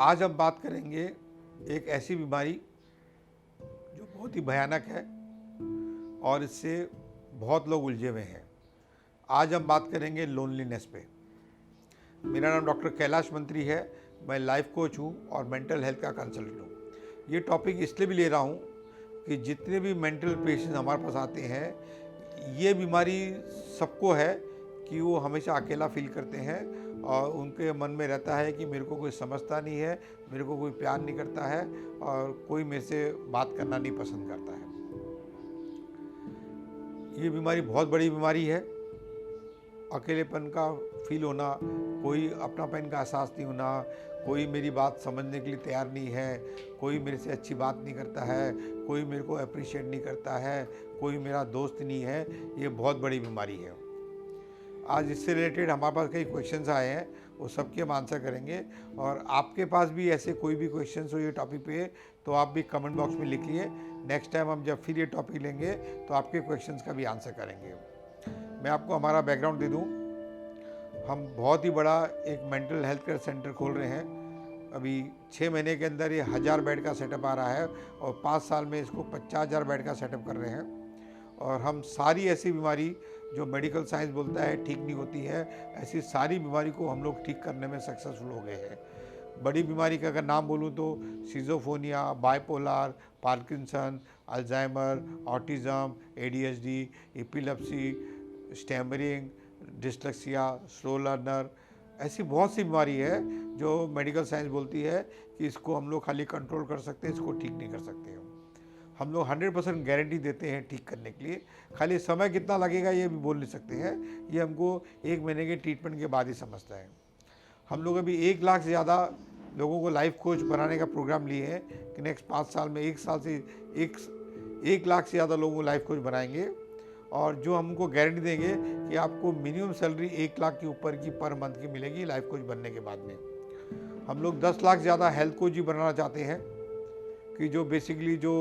आज हम बात करेंगे एक ऐसी बीमारी जो बहुत ही भयानक है और इससे बहुत लोग उलझे हुए हैं। आज हम बात करेंगे लोनलीनेस पे। मेरा नाम डॉक्टर कैलाश मंत्री है। मैं लाइफ कोच हूँ और मेंटल हेल्थ का कंसल्टेंट हूँ। ये टॉपिक इसलिए भी ले रहा हूँ कि जितने भी मेंटल पेशेंट्स हमारे पास आते हैं, ये बीमारी सबको है कि वो हमेशा अकेला फील करते हैं और उनके मन में रहता है कि मेरे को कोई समझता नहीं है, मेरे को कोई प्यार नहीं करता है और कोई मेरे से बात करना नहीं पसंद करता है। ये बीमारी बहुत बड़ी बीमारी है। अकेलेपन का फील होना, कोई अपनापन का एहसास नहीं होना, कोई मेरी बात समझने के लिए तैयार नहीं है, कोई मेरे से अच्छी बात नहीं करता है, कोई मेरे को अप्रिशिएट नहीं करता है, कोई मेरा दोस्त नहीं है, ये बहुत बड़ी बीमारी है। आज इससे रिलेटेड हमारे पास कई क्वेश्चंस आए हैं, वो सबके हम आंसर करेंगे। और आपके पास भी ऐसे कोई भी क्वेश्चंस हो ये टॉपिक पे तो आप भी कमेंट बॉक्स में लिखिए। नेक्स्ट टाइम हम जब फिर ये टॉपिक लेंगे तो आपके क्वेश्चंस का भी आंसर करेंगे। मैं आपको हमारा बैकग्राउंड दे दूं। हम बहुत ही बड़ा एक मेंटल हेल्थ केयर सेंटर खोल रहे हैं। अभी 6 महीने के अंदर ये 1000 बेड का सेटअप आ रहा है और 5 साल में इसको 50,000 बेड का सेटअप कर रहे हैं। और हम सारी ऐसी बीमारी जो मेडिकल साइंस बोलता है ठीक नहीं होती है, ऐसी सारी बीमारी को हम लोग ठीक करने में सक्सेसफुल हो गए हैं। बड़ी बीमारी का अगर नाम बोलूँ तो schizophrenia, bipolar, Parkinson, Alzheimer, autism, ADHD, epilepsy, stammering, dyslexia, slow learner, ऐसी बहुत सी बीमारी है जो मेडिकल साइंस बोलती है कि इसको हम लोग खाली कंट्रोल कर सकते हैं, इसको ठीक नहीं कर सकते हैं। हम लोग 100% गारंटी देते हैं ठीक करने के लिए। खाली समय कितना लगेगा ये भी बोल नहीं सकते हैं, ये हमको 1 महीने के ट्रीटमेंट के बाद ही समझता है। हम लोग अभी 1 लाख से ज़्यादा लोगों को लाइफ कोच बनाने का प्रोग्राम लिए हैं कि नेक्स्ट 5 साल में 1 साल से 1 लाख से ज़्यादा लोगों को लाइफ कोच बनाएंगे। और जो हमको गारंटी देंगे कि आपको मिनिमम सैलरी 1 लाख के ऊपर की पर मंथ की मिलेगी लाइफ कोच बनने के बाद में। हम लोग 10 लाख से ज़्यादा हेल्थ कोच ही बनाना चाहते हैं कि जो बेसिकली जो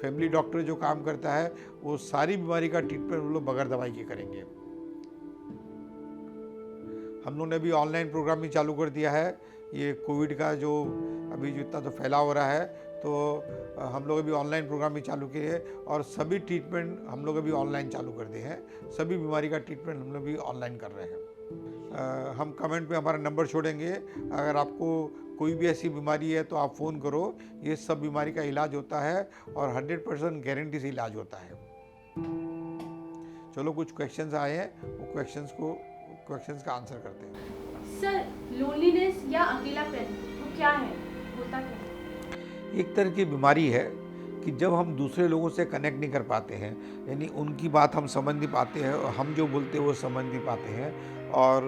फैमिली डॉक्टर जो काम करता है वो सारी बीमारी का ट्रीटमेंट हम लोग बगैर दवाई के करेंगे। हम लोग ने अभी ऑनलाइन प्रोग्राम भी चालू कर दिया है। ये कोविड का जो अभी जो इतना तो फैलाव हो रहा है तो हम लोग अभी ऑनलाइन प्रोग्राम भी चालू किए हैं और सभी ट्रीटमेंट हम लोग अभी ऑनलाइन चालू कर दिए हैं। सभी बीमारी का ट्रीटमेंट हम लोग भी ऑनलाइन कर रहे हैं। हम कमेंट में हमारा नंबर छोड़ेंगे। अगर आपको कोई भी ऐसी बीमारी है तो आप फ़ोन करो। ये सब बीमारी का इलाज होता है और 100% गारंटी से इलाज होता है। चलो कुछ क्वेश्चंस आए हैं, वो क्वेश्चंस का आंसर करते हैं। सर, लोनलीनेस या अकेलापन वो क्या है, होता क्या है? एक तरह की बीमारी है कि जब हम दूसरे लोगों से कनेक्ट नहीं कर पाते हैं, यानी उनकी बात हम समझ नहीं पाते हैं और हम जो बोलते हैं वो समझ नहीं पाते हैं। और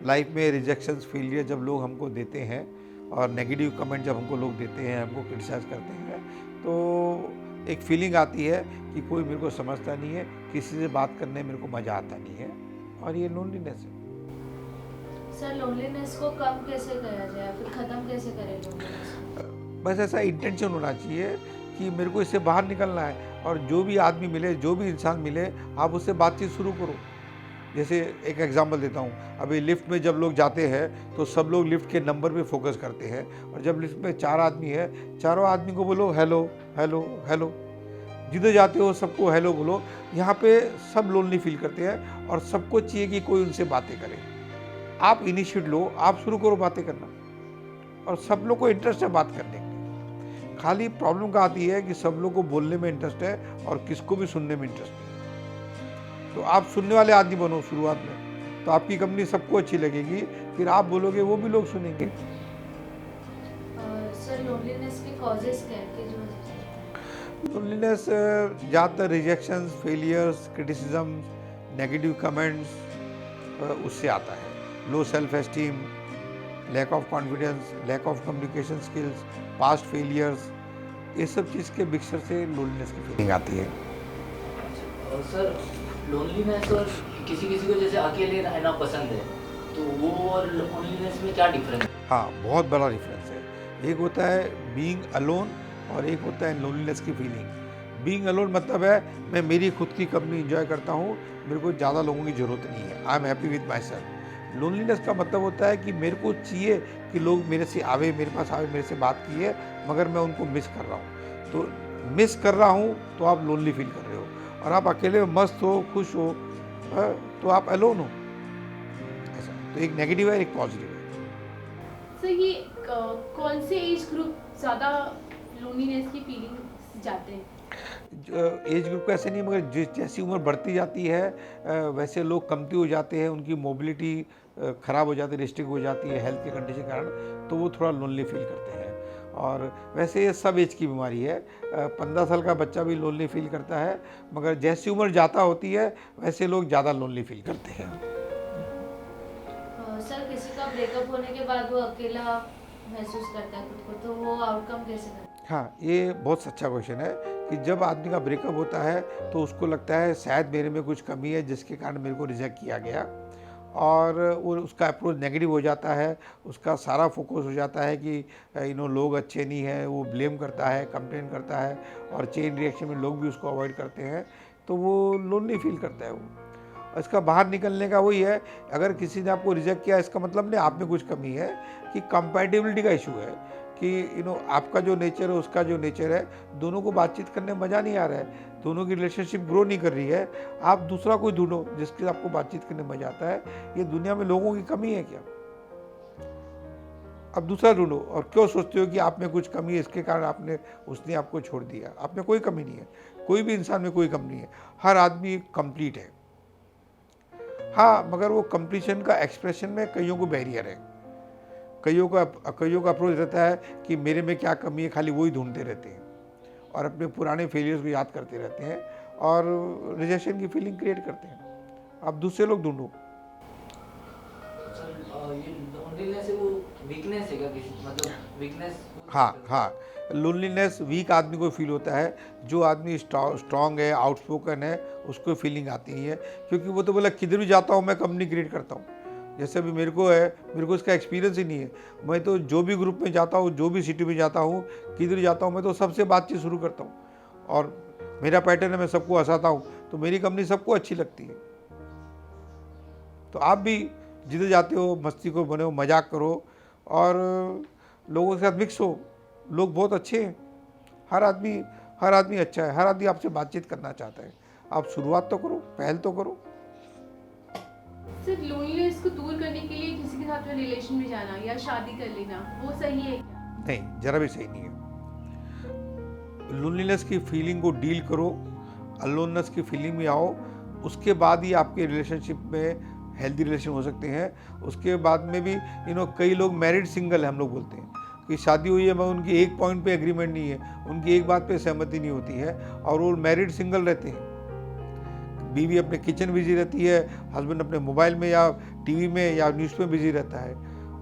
लाइफ में रिजेक्शंस, फेलियर जब लोग हमको देते हैं और नेगेटिव कमेंट जब हमको लोग देते हैं, हमको क्रिटिसाइज करते हैं, तो एक फीलिंग आती है कि कोई मेरे को समझता नहीं है, किसी से बात करने मेरे को मज़ा आता नहीं है, और ये लोनलीनेस है। सर, लोनलीनेस को कम कैसे किया जाए, फिर ख़त्म कैसे करें लोनलीनेस? बस ऐसा इंटेंशन होना चाहिए कि मेरे को इससे बाहर निकलना है और जो भी आदमी मिले, जो भी इंसान मिले, आप उससे बातचीत शुरू करो। जैसे एक एग्जांपल देता हूँ, अभी लिफ्ट में जब लोग जाते हैं तो सब लोग लिफ्ट के नंबर पे फोकस करते हैं और जब लिफ्ट में 4 आदमी है, चारों आदमी को बोलो हेलो हेलो हेलो। जिधर जाते हो सबको हेलो बोलो। यहाँ पे सब लोनली फील करते हैं और सबको चाहिए कि कोई उनसे बातें करे। आप इनिशिएटिव लो, आप शुरू करो बातें करना और सब लोग को इंटरेस्ट है बात करने के लिए। खाली प्रॉब्लम का आती है कि सब लोग को बोलने में इंटरेस्ट है और किसको भी सुनने में इंटरेस्ट नहीं। तो आप सुनने वाले आदमी बनो शुरुआत में, तो आपकी कंपनी सबको अच्छी लगेगी, फिर आप बोलोगे वो भी लोग सुनेंगे। सर, लोनलीनेस के कॉजेस क्या है कि जो लोनलीनेस ज़्यादातर rejections, failures, criticism, negative comments उससे आता है। Low self esteem, lack of confidence, lack of communication skills, past failures, ये सब चीज़ के मिक्सचर से लोनलीनेस की फीलिंग आती है। सर, लोनलीनेस और किसी को जैसे अकेले रहना पसंद है, तो वो और लोनलीनेस में क्या डिफरेंस है? हाँ, बहुत बड़ा डिफरेंस है। एक होता है बीइंग अलोन और एक होता है लोनलीनेस की फीलिंग। बीइंग अलोन मतलब है मैं मेरी खुद की कंपनी एंजॉय करता हूँ, मेरे को ज़्यादा लोगों की ज़रूरत नहीं है, I am happy with my self. Loneliness का मतलब होता है कि मेरे को चाहिए कि लोग मेरे से आवे, मेरे पास आवे, मेरे से बात किए, मगर मैं उनको मिस कर रहा हूँ। तो मिस कर रहा हूँ तो आप लोनली फील कर रहे हो, और आप अकेले मस्त हो, खुश हो, तो आप अलोन हो। ऐसा तो एक नेगेटिव है, एक पॉजिटिव है। सर ये कौन से एज ग्रुप ज़्यादा लोनलीनेस की फीलिंग जाते हैं? एज ग्रुप का ऐसे नहीं, मगर जैसी उम्र बढ़ती जाती है वैसे लोग कमती हो जाते हैं, उनकी मोबिलिटी ख़राब हो जाती है, रिस्ट्रिक्ट हो जाती है हेल्थ के कंडीशन के कारण, तो वो थोड़ा लोनली फील करते हैं। और वैसे ये सब एज की बीमारी है। 15 साल का बच्चा भी लोनली फील करता है, मगर जैसी उम्र ज़्यादा होती है वैसे लोग ज़्यादा लोनली फील करते हैं। सर किसी का ब्रेकअप होने के बाद वो अकेला महसूस करता है खुद को, तो वो आउटकम कैसे करता है? हाँ, ये बहुत अच्छा क्वेश्चन है कि जब आदमी का ब्रेकअप होता है तो उसको लगता है शायद मेरे में कुछ कमी है जिसके कारण मेरे को रिजेक्ट किया गया, और वो उसका अप्रोच नेगेटिव हो जाता है, उसका सारा फोकस हो जाता है कि लोग अच्छे नहीं हैं, वो ब्लेम करता है, कंप्लेन करता है, और चेन रिएक्शन में लोग भी उसको अवॉइड करते हैं, तो वो लोनली फील करता है वो। और इसका बाहर निकलने का वही है, अगर किसी ने आपको रिजेक्ट किया इसका मतलब नहीं आप में कुछ कमी है, कि कंपैटिबिलिटी का इशू है, कि आपका जो नेचर है उसका जो नेचर है, दोनों को बातचीत करने में मज़ा नहीं आ रहा है, दोनों की रिलेशनशिप ग्रो नहीं कर रही है, आप दूसरा कोई ढूंढो जिसके आपको बातचीत करने में मज़ा आता है। ये दुनिया में लोगों की कमी है क्या? अब दूसरा ढूंढो, और क्यों सोचते हो कि आप में कुछ कमी है इसके कारण उसने आपको छोड़ दिया? आप में कोई कमी नहीं है, कोई भी इंसान में कोई कमी नहीं है, हर आदमी कंप्लीट है। हाँ, मगर वो कंप्लीशन का एक्सप्रेशन में कईयों को बैरियर है, कईयों का अप्रोच रहता है कि मेरे में क्या कमी है, खाली वही ढूंढते रहते हैं और अपने पुराने फेलियर्स को याद करते रहते हैं और रिजेक्शन की फीलिंग क्रिएट करते हैं। आप दूसरे लोग ढूंढो। सर ये लोनलीनेस है वो वीकनेस है क्या किसी, मतलब वीकनेस? हाँ, लोनलीनेस वीक आदमी को फील होता है, जो आदमी स्ट्रांग है, आउटस्पोकन है, उसको फीलिंग आती है, क्योंकि वो तो बोला किधर भी जाता हूँ मैं कंपनी क्रिएट करता हूँ। जैसे अभी मेरे को इसका एक्सपीरियंस ही नहीं है, मैं तो जो भी ग्रुप में जाता हूँ, जो भी सिटी में जाता हूँ, किधर जाता हूँ, मैं तो सबसे बातचीत शुरू करता हूँ, और मेरा पैटर्न है मैं सबको हंसाता हूँ, तो मेरी कंपनी सबको अच्छी लगती है। तो आप भी जिधर जाते हो मस्ती को बने हो, मजाक करो, और लोगों के साथ मिक्स हो, लोग बहुत अच्छे हैं, हर आदमी अच्छा है, हर आदमी आपसे बातचीत करना चाहता है। आप शुरुआत तो करो, पहल तो करो। सर लोनलीनेस को दूर करने के लिए किसी के साथ में रिलेशन में जाना या शादी कर लेना वो सही है क्या? नहीं, जरा भी सही नहीं है। लोनलीनेस की फीलिंग को डील करो, अलोननेस की फीलिंग में आओ, उसके बाद ही आपके रिलेशनशिप में हेल्दी रिलेशन हो सकते हैं। उसके बाद में भी कई लोग मैरिड सिंगल है, हम लोग बोलते हैं कि शादी हुई है मगर उनकी एक पॉइंट पे एग्रीमेंट नहीं है, उनकी एक बात पे सहमति नहीं होती है, और वो मैरिड सिंगल रहते हैं। बीवी अपने किचन बिजी रहती है, हस्बैंड अपने मोबाइल में या टीवी में या न्यूज़ में बिजी रहता है,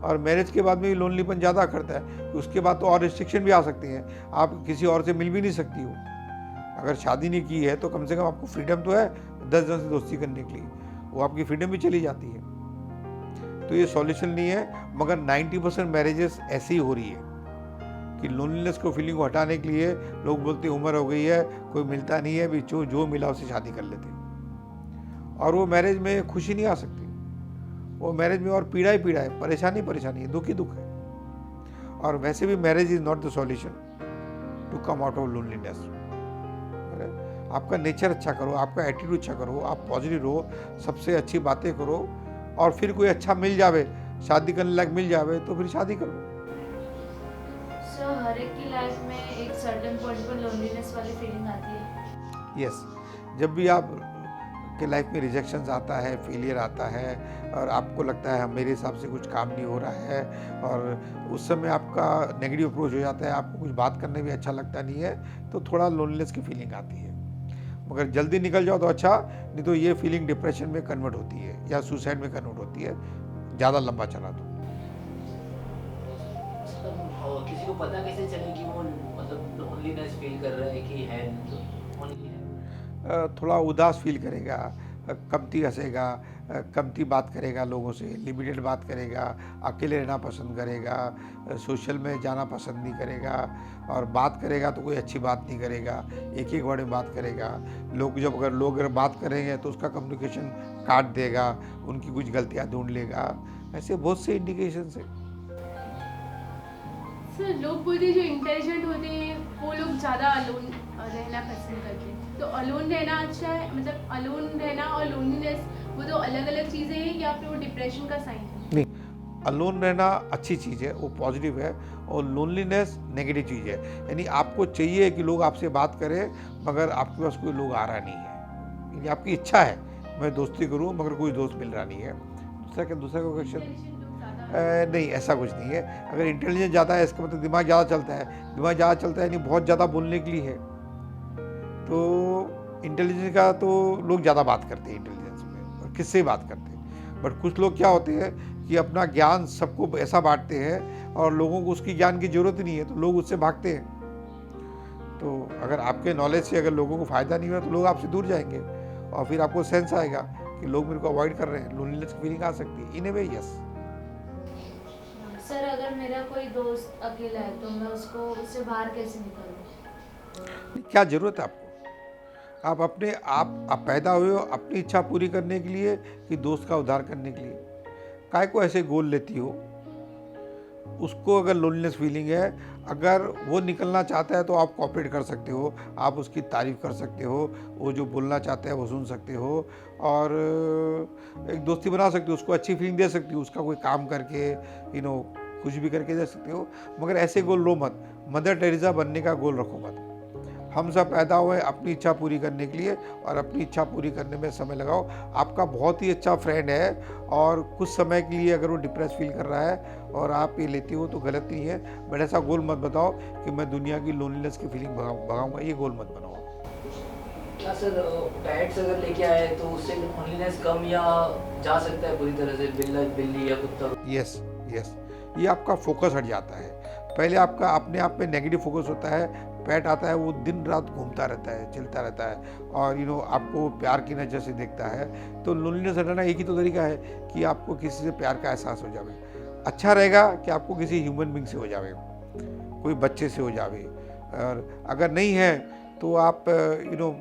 और मैरिज के बाद में भी लोनलीपन ज़्यादा करता है। उसके बाद तो और रिस्ट्रिक्शन भी आ सकती हैं, आप किसी और से मिल भी नहीं सकती हो। अगर शादी नहीं की है तो कम से कम आपको फ्रीडम तो है 10 जन से दोस्ती करने के लिए, वो आपकी फ्रीडम भी चली जाती है। तो ये सॉल्यूशन नहीं है, मगर 90% मैरिजेस ऐसी ही हो रही है कि लोनलीनेस को फीलिंग को हटाने के लिए लोग बोलते हैं उम्र हो गई है, कोई मिलता नहीं है, भी जो मिला उसे शादी कर लेते, और वो मैरिज में खुशी नहीं आ सकती, वो मैरिज में और पीड़ा ही पीड़ा है, परेशानी है, दुख ही दुख है। और वैसे भी marriage is not the solution to come out of loneliness. आपका नेचर अच्छा करो, आपका एटीट्यूड अच्छा करो, आप पॉजिटिव रहो, सबसे अच्छी बातें करो, और फिर कोई अच्छा मिल जावे, शादी करने लायक मिल जावे, तो फिर शादी करो। सर हर एक की लाइफ में एक सर्टेन पॉइंट पर लोनलीनेस वाली फीलिंग आती है। यस, जब भी आप के लाइफ में रिजेक्शंस आता है, फेलियर आता है, और आपको लगता है मेरे हिसाब से कुछ काम नहीं हो रहा है, और उस समय आपका नेगेटिव अप्रोच हो जाता है, आपको कुछ बात करने में अच्छा लगता नहीं है, तो थोड़ा लोनलीनेस की फीलिंग आती है। मगर जल्दी निकल जाओ तो अच्छा, नहीं तो ये फीलिंग डिप्रेशन में कन्वर्ट होती है या सुसाइड में कन्वर्ट होती है, ज़्यादा लंबा चला तो। किसी को पता कैसे चले कि वो मतलब लोनलीनेस फील कर रहा है कि है लोनली है? थोड़ा उदास फील करेगा, कमती हंसेगा, कमती बात करेगा लोगों से, लिमिटेड बात करेगा, अकेले रहना पसंद करेगा, सोशल में जाना पसंद नहीं करेगा, और बात करेगा तो कोई अच्छी बात नहीं करेगा, एक एक वर्ड में बात करेगा। लोग अगर बात करेंगे तो उसका कम्युनिकेशन काट देगा, उनकी कुछ गलतियां ढूंढ लेगा। ऐसे बहुत से इंडिकेशंस हैं। सर लोग बोलते हैं जो इंटेलिजेंट होते हैं वो लोग ज़्यादा अलोन रहना पसंद करते हैं, तो अलोन रहना अच्छा है, मतलब अलोन रहना और लोनलीनेस वो दो अलग अलग चीज़ें हैं या फिर वो डिप्रेशन का साइन है? नहीं, अलोन रहना अच्छी चीज़ है, वो पॉजिटिव है, और लोनलीनेस नेगेटिव चीज़ है। यानी आपको चाहिए कि लोग आपसे बात करें, मगर आपके पास कोई लोग आ रहा नहीं है, यानी आपकी इच्छा है मैं दोस्ती करूं मगर कोई दोस्त मिल रहा नहीं है। दूसरा का क्वेश्चन, नहीं ऐसा कुछ नहीं है। अगर इंटेलिजेंस ज़्यादा है इसका मतलब दिमाग ज़्यादा चलता है, दिमाग ज़्यादा चलता है यानी बहुत ज़्यादा बोलने के लिए है। तो इंटेलिजेंस का तो लोग ज़्यादा बात करते हैं इंटेलिजेंस में, और किससे बात करते हैं। बट कुछ लोग क्या होते हैं कि अपना ज्ञान सबको ऐसा बांटते हैं और लोगों को उसकी ज्ञान की ज़रूरत नहीं है, तो लोग उससे भागते हैं। तो अगर आपके नॉलेज से अगर लोगों को फ़ायदा नहीं हुआ तो लोग आपसे दूर जाएंगे, और फिर आपको सेंस आएगा कि लोग मेरे को अवॉइड कर रहे हैं, लोनलीनेस की फीलिंग आ सकती है। इन ए वे यस। सर अगर मेरा कोई दोस्त अकेला है तो मैं उससे बाहर कैसे निकलूं? क्या ज़रूरत है आपको? आप पैदा हुए हो अपनी इच्छा पूरी करने के लिए कि दोस्त का उद्धार करने के लिए? काय को ऐसे गोल लेती हो? उसको अगर लोनलीनेस फीलिंग है, अगर वो निकलना चाहता है तो आप कोऑपरेट कर सकते हो, आप उसकी तारीफ़ कर सकते हो, वो जो बोलना चाहता है वो सुन सकते हो, और एक दोस्ती बना सकते हो, उसको अच्छी फीलिंग दे सकते हो, उसका कोई काम करके कुछ भी करके दे सकते हो। मगर ऐसे गोल लो मत, मदर टेरेसा बनने का गोल रखो मत। हम सब पैदा हुए अपनी इच्छा पूरी करने के लिए, और अपनी इच्छा पूरी करने में समय लगाओ। आपका बहुत ही अच्छा फ्रेंड है, और कुछ समय के लिए अगर वो डिप्रेस फील कर रहा है और आप ये लेती हो तो गलत नहीं है। बट ऐसा गोल मत बताओ कि मैं दुनिया की लोनलीनेस की फीलिंग भगाऊंगा, ये गोल मत बनाओ। क्या सर पेट्स अगर लेके आए तो उससे लोनलीनेस कम या जा सकता है पूरी तरह से, बिल्ली या कुत्ता? यस, ये आपका फोकस हट जाता है। पहले आपका अपने आप में नेगेटिव फोकस होता है, पेट आता है वो दिन रात घूमता रहता है, चलता रहता है, और आपको प्यार की नज़र से देखता है। तो लोनलीनेस हटाना एक ही तो तरीका है कि आपको किसी से प्यार का एहसास हो जावे। अच्छा रहेगा कि आपको किसी ह्यूमन बीइंग से हो जावे, कोई बच्चे से हो जावे। और अगर नहीं है तो आप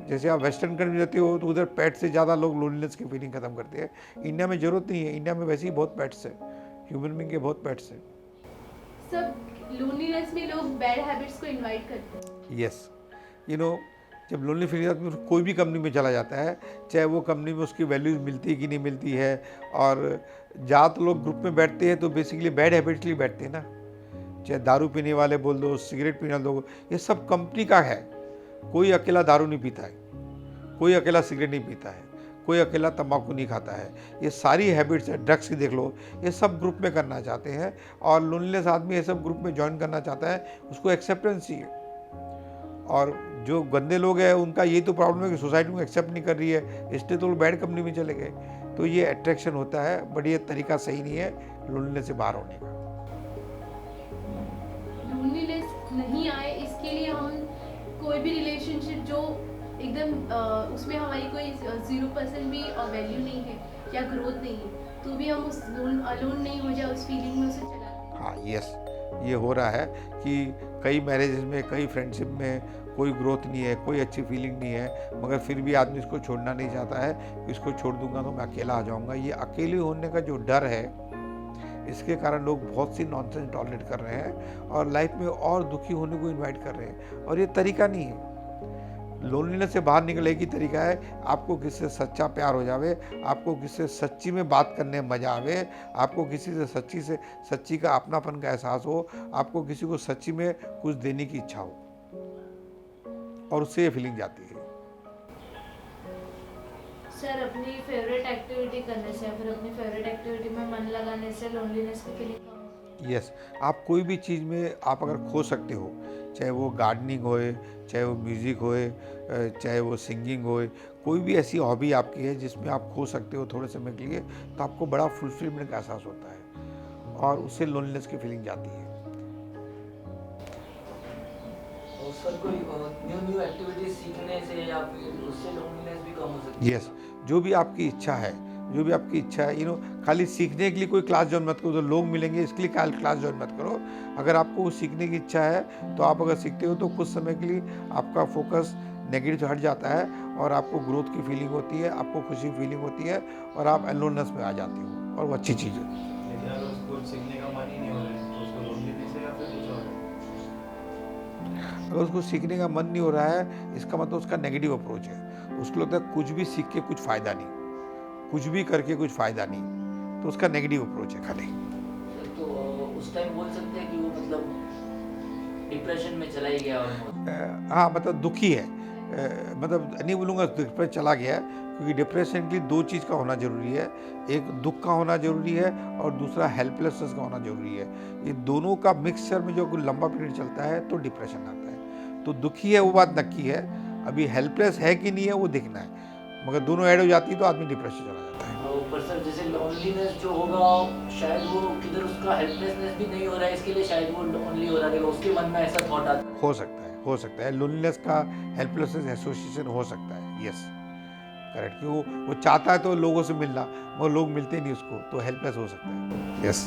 जैसे आप वेस्टर्न कंट्री रहते हो तो उधर पेट से ज़्यादा लोग लोनलीनेस की फीलिंग ख़त्म करते हैं। इंडिया में ज़रूरत नहीं है, इंडिया में वैसे ही बहुत पेट्स हैं, ह्यूमन बीइंग के बहुत पेट्स हैं। सब लोनलीनेस में लोग बैड हैबिट्स को इनवाइट करते हैं। यस, जब लोनली फील आदमी कोई भी कंपनी में चला जाता है, चाहे वो कंपनी में उसकी वैल्यूज़ मिलती है कि नहीं मिलती है, और ज़्यादातर लोग ग्रुप में बैठते हैं तो बेसिकली बैड हैबिट्स के लिए बैठते हैं ना। चाहे दारू पीने वाले बोल दो, सिगरेट पीने दो, ये सब कंपनी का है। कोई अकेला दारू नहीं पीता है, कोई अकेला सिगरेट नहीं पीता है, कोई अकेला तंबाकू नहीं खाता है। ये सारी हैबिट्स है, ड्रग्स की देख लो, ये सब ग्रुप में करना चाहते हैं, और लोनलीनेस आदमी ये सब ग्रुप में ज्वाइन करना चाहता है, उसको एक्सेप्टेंस चाहिए। और जो गंदे लोग हैं उनका ये तो प्रॉब्लम है कि सोसाइटी को एक्सेप्ट नहीं कर रही है, इसलिए तो लोग बैड कंपनी में चले गए। तो ये अट्रैक्शन होता है, बट ये तरीका सही नहीं है लोनलीनेस से बाहर होने का। लोनलीनेस नहीं आए इसके लिए हम कोई भी रिलेशनशिप जो एकदम उसमें हमारी कोई 0% भी वैल्यू नहीं है या ग्रोथ नहीं है, तो भी हम उस अलोन नहीं हो जाए, उस फीलिंग में उसे चला। हाँ यस, ये हो रहा है कि कई मैरिजेस में, कई फ्रेंडशिप में कोई ग्रोथ नहीं है, कोई अच्छी फीलिंग नहीं है, मगर फिर भी आदमी इसको छोड़ना नहीं चाहता है कि इसको छोड़ दूंगा तो मैं अकेला आ जाऊंगा। ये अकेले होने का जो डर है, इसके कारण लोग बहुत सी नॉनसेंस टॉलरेट कर रहे हैं और लाइफ में और दुखी होने को इनवाइट कर रहे हैं, और ये तरीका नहीं है। लोनलीनेस से बाहर निकलने की तरीका है, आपको किसी से सच्चा प्यार हो जावे, आपको किसी से सच्ची में बात करने में मज़ा आवे, आपको किसी से सच्ची का अपनापन का एहसास हो, आपको किसी को सच्ची में कुछ देने की इच्छा हो, और उससे ये फीलिंग जाती है। सर अपनी फेवरेट एक्टिविटी करने से या फिर अपनी फेवरेट एक्टिविटी में मन लगाने से लोनलीनेस की फीलिंग कम होती है? यस, आप कोई भी चीज़ में आप अगर खो सकते हो, चाहे वो गार्डनिंग होए, चाहे वो म्यूज़िक होए, चाहे वो सिंगिंग होए, कोई भी ऐसी हॉबी आपकी है जिसमें आप खो सकते हो थोड़े समय के लिए, तो आपको बड़ा फुलफिलमेंट का एहसास होता है, और उससे लोनलीनेस की फीलिंग जाती है। सर कोई न्यू एक्टिविटीज सीखने से या फिर उससे लोनलीनेस भी कम हो सकती है? यस, जो भी आपकी इच्छा है, जो भी आपकी इच्छा है, खाली सीखने के लिए कोई क्लास ज्वाइन मत करो, तो लोग मिलेंगे इसके लिए क्लास ज्वाइन मत करो। अगर आपको वो सीखने की इच्छा है तो आप अगर सीखते हो तो कुछ समय के लिए आपका फोकस नेगेटिव से हट जाता है और आपको ग्रोथ की फीलिंग होती है, आपको खुशी फीलिंग होती है और आप एलोननेस में आ जाते हो, और वो अच्छी चीज़ है। लेकिन अगर उसको सीखने का मन ही नहीं हो रहा है तो उसको लोनलीनेस है या फिर कुछ और है? अगर उसको सीखने का मन नहीं हो रहा है, इसका मतलब उसका नेगेटिव अप्रोच है। उसको लगता है कुछ भी सीख के कुछ फ़ायदा नहीं, कुछ भी करके कुछ फ़ायदा नहीं, तो उसका नेगेटिव अप्रोच है खाली। तो उस टाइम बोल सकते हैं कि वो मतलब डिप्रेशन में चला ही गया और हाँ, मतलब दुखी है, मतलब नहीं बोलूँगा डिप्रेशन चला गया है, क्योंकि डिप्रेशन के लिए दो चीज़ का होना ज़रूरी है, एक दुख का होना ज़रूरी है और दूसरा हेल्पलेसनेस का होना ज़रूरी है। ये दोनों का मिक्सचर में जो कोई लंबा पीरियड चलता है तो डिप्रेशन आता है। तो दुखी है वो बात नक्की है, अभी हेल्पलेस है कि नहीं है वो देखना है, मगर दोनों ऐड हो जाती है तो आदमी डिप्रेशन चला जाता है। ऊपर सर जैसे लोनलीनेस जो होगा शायद वो किधर उसका हेल्पलेसनेस भी नहीं हो रहा है, इसके लिए शायद वो लोनली हो रहा है, उसके मन में ऐसा थॉट आता है। हो सकता है लोनलीनेस का हेल्पलेसनेस एसोसिएशन हो सकता है, यस करेक्ट, कि वो चाहता है तो लोगों से मिलना, मगर लोग मिलते नहीं उसको, तो हेल्पलेस हो सकता है, यस।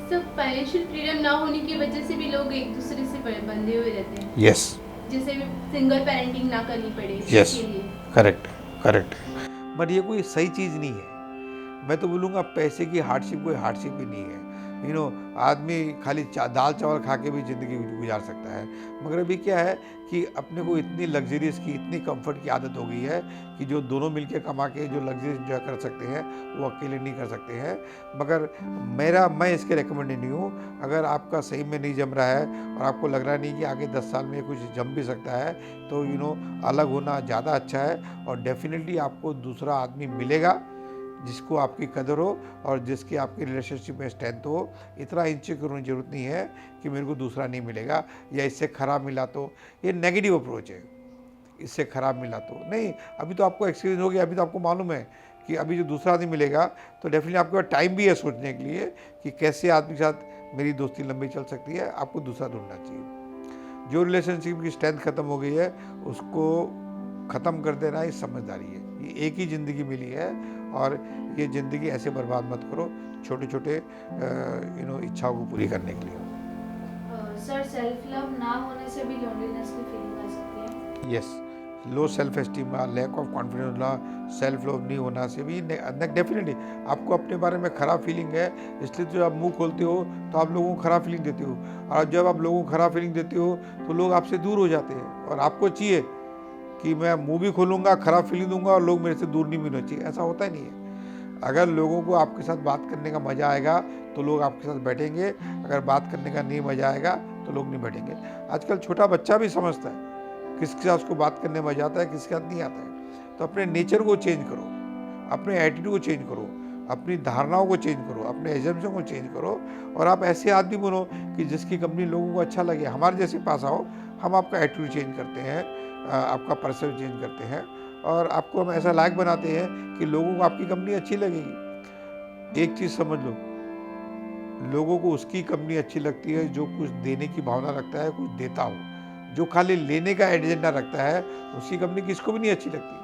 सब फाइनेंशियल फ्रीडम ना होने की वजह से भी लोग एक दूसरे से बंधे हुए रहते हैं, यस जैसे सिंगल पेरेंटिंग ना करनी पड़े Yes. इसके लिए। करेक्ट, बट ये कोई सही चीज़ नहीं है। मैं तो बोलूँगा पैसे की हार्डशिप कोई हार्डशिप ही नहीं है। आदमी खाली दाल चावल खा के भी ज़िंदगी गुजार सकता है, मगर अभी क्या है कि अपने को इतनी लग्जरीज की, इतनी कंफर्ट की आदत हो गई है कि जो दोनों मिलके कमा के जो लग्जरी एंजॉय कर सकते हैं वो अकेले नहीं कर सकते हैं। मगर मैं इसके रिकमेंड नहीं हूँ। अगर आपका सही में नहीं जम रहा है और आपको लग रहा नहीं कि आगे 10 साल में कुछ जम भी सकता है, तो अलग होना ज़्यादा अच्छा है, और डेफिनेटली आपको दूसरा आदमी मिलेगा जिसको आपकी कदर हो और जिसकी आपकी रिलेशनशिप में स्ट्रेंथ हो। इतना इनसिक्योर होने की जरूरत नहीं है कि मेरे को दूसरा नहीं मिलेगा या इससे ख़राब मिला तो, ये नेगेटिव अप्रोच है। इससे ख़राब मिला तो नहीं, अभी तो आपको एक्सपीरियंस हो गया, अभी तो आपको मालूम है कि अभी जो दूसरा आदमी मिलेगा तो डेफिनेटली आपके पास टाइम भी है सोचने के लिए कि कैसे आदमी के साथ मेरी दोस्ती लंबी चल सकती है। आपको दूसरा ढूंढना चाहिए। जो रिलेशनशिप की स्ट्रेंथ ख़त्म हो गई है उसको ख़त्म कर देना ही समझदारी है। ये एक ही ज़िंदगी मिली है और ये ज़िंदगी ऐसे बर्बाद मत करो छोटे छोटे इच्छाओं को पूरी करने के लिए। सर सेल्फ लव ना होने से भी लोनलीनेस की फीलिंग आ सकती है। Yes, low self esteem, lack of confidence, self love नहीं होना से भी डेफिनेटली आपको अपने बारे में ख़राब फीलिंग है, इसलिए जब आप मुंह खोलते हो तो आप लोगों को ख़राब फीलिंग देते हो, और जब आप लोगों को ख़राब फीलिंग देते हो तो लोग आपसे दूर हो जाते हैं। और आपको चाहिए कि मैं मुंह भी खोलूँगा, ख़राब फीलिंग दूंगा और लोग मेरे से दूर नहीं मिलना चाहिए, ऐसा होता ही नहीं है। अगर लोगों को आपके साथ बात करने का मज़ा आएगा तो लोग आपके साथ बैठेंगे, अगर बात करने का नहीं मज़ा आएगा तो लोग नहीं बैठेंगे। आजकल छोटा बच्चा भी समझता है किसके साथ उसको बात करने में मज़ा आता है, किसके साथ नहीं आता है। तो अपने नेचर को चेंज करो, अपने एटीट्यूड को चेंज करो, अपनी धारणाओं को चेंज करो, अपने एजम्पशन को चेंज करो, और आप ऐसे आदमी बनो कि जिसकी कंपनी लोगों को अच्छा लगे। हमारे जैसे पास आओ, हम आपका एटीट्यूड चेंज करते हैं, आपका परसेप्शन चेंज करते हैं और आपको हम ऐसा लायक बनाते हैं कि लोगों को आपकी कंपनी अच्छी लगेगी। एक चीज़ समझ लो, लोगों को उसकी कंपनी अच्छी लगती है जो कुछ देने की भावना रखता है, कुछ देता हो। जो खाली लेने का एजेंडा रखता है उसकी कंपनी किसको भी नहीं अच्छी लगती,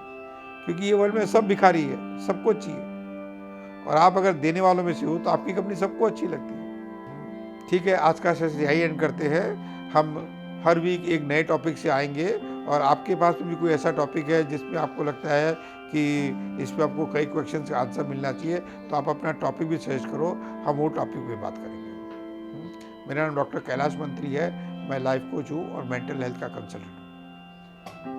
क्योंकि ये वर्ल्ड में सब भिखारी है, सबको चाहिए। और आप अगर देने वालों में से हो तो आपकी कंपनी सबको अच्छी लगती है। ठीक है, आज का सेशन यही एंड करते हैं। हम हर वीक एक नए टॉपिक से आएंगे, और आपके पास भी कोई ऐसा टॉपिक है जिसमें आपको लगता है कि इस पर आपको कई क्वेश्चन का आंसर मिलना चाहिए, तो आप अपना टॉपिक भी सजेस्ट करो, हम वो टॉपिक पे बात करेंगे। मेरा नाम डॉक्टर कैलाश मंत्री है, मैं लाइफ कोच हूँ और मेंटल हेल्थ का कंसल्टेंट हूँ।